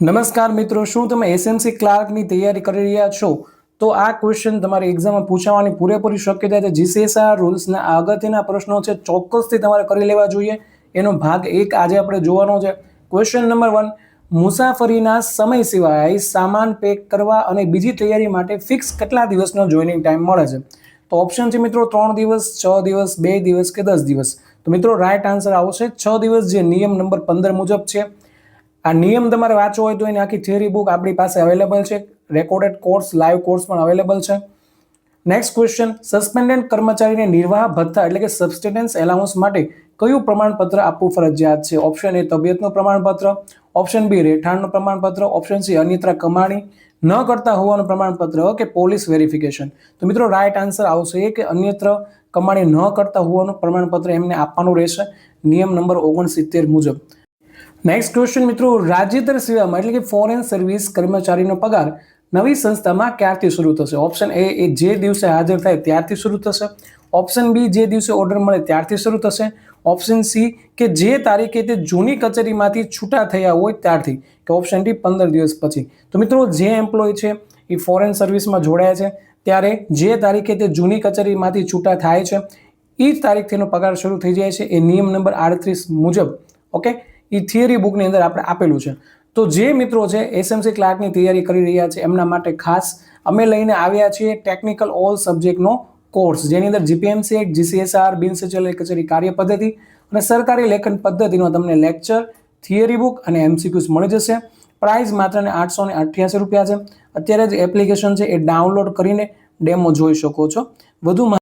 નમસ્કાર મિત્રો, શું તમે એસએમસી ક્લાર્કની તૈયારી કરી રહ્યા છો? તો આ ક્વેશ્ચન તમારી એક્ઝામમાં પૂછાવાની પૂરેપૂરી શક્યતા છે. જીસીએસઆર રૂલ્સના અગત્યના પ્રશ્નો છે, ચોક્કસથી તમારે કરી લેવા જોઈએ. એનો ભાગ 1 આજે આપણે જોવાનો છે. ક્વેશ્ચન નંબર 1, મુસાફરીના સમય સિવાય સામાન પેક કરવા અને બીજી તૈયારી માટે ફિક્સ કેટલા દિવસનો જોઈનિંગ ટાઈમ મળે છે? તો ઓપ્શન છે મિત્રો 3 દિવસ, 6 દિવસ, 2 દિવસ કે 10 દિવસ. તો મિત્રો રાઈટ આન્સર આવશે 6 દિવસ, જે નિયમ નંબર 15 મુજબ છે. આ નિયમ તમારે વાંચવો હોય તો એની આખી થિયરી બુક આપણી પાસે અવેલેબલ છે. રેકોર્ડેડ કોર્સ, લાઈવ કોર્સ પણ અવેલેબલ છે. નેક્સ્ટ ક્વેશ્ચન, સસ્પેન્ડેડ કર્મચારીને નિર્વાહ ભથ્થા એટલે કે સબસ્ટેન્સ એલાઉન્સ માટે કયું પ્રમાણપત્ર આપવું ફરજિયાત છે? ઓપ્શન એ તબિયતનું પ્રમાણપત્ર, ઓપ્શન બી રહેઠાણનું પ્રમાણપત્ર, ઓપ્શન સી અન્યત્ર કમાણી ન કરતા હોવાનું પ્રમાણપત્ર કે પોલીસ વેરિફિકેશન. તો મિત્રો રાઈટ આન્સર આવશે કે અન્યત્ર કમાણી ન કરતા હોવાનું પ્રમાણપત્ર એમને આપવાનું રહેશે નિયમ નંબર 69 મુજબ. નેક્સ્ટ ક્વેશ્ચન મિત્રો, રાજ્યતર સેવામાં એટલે કે ફોરેન સર્વિસ કર્મચારીનો પગાર નવી સંસ્થામાં ક્યારથી શરૂ થશે? ઓપ્શન એ જે દિવસે હાજર થાય ત્યારથી શરૂ થશે, ઓપ્શન બી જે દિવસે ઓર્ડર મળે ત્યારથી શરૂ થશે, ઓપ્શન સી કે જે તારીખે તે જૂની કચેરીમાંથી છૂટા થયા હોય ત્યારથી, કે ઓપ્શન ડી 15 દિવસ પછી. તો મિત્રો જે એમ્પ્લોય છે એ ફોરેન સર્વિસમાં જોડાયા છે ત્યારે જે તારીખે તે જૂની કચેરીમાંથી છૂટા થાય છે એ જ તારીખથી એનો પગાર શરૂ થઈ જાય છે. એ નિયમ નંબર 38 મુજબ ઓકે એ થિયરી બુકની અંદર આપણે આપેલું છે. તો જે મિત્રો છે એસએમસી ક્લાર્કની તૈયારી કરી રહ્યા છે એમના માટે ખાસ અમે લઈને આવ્યા છીએ ટેકનિકલ ઓલ સબ્જેક્ટનો કોર્સ, જેની અંદર જીપીએમસી એક્ટ, જીસીએસઆર, બિન સચિવાલય કચેરી કાર્ય પદ્ધતિ અને સરકારી લેખન પદ્ધતિનો તમને લેક્ચર, થિયરી બુક અને એમસીક્યુઝ મળી જશે. પ્રાઇસ માત્ર ને 888 રૂપિયા છે. અત્યારે જ એપ્લિકેશન છે એ ડાઉનલોડ કરીને ડેમો જોઈ શકો છો. વધુ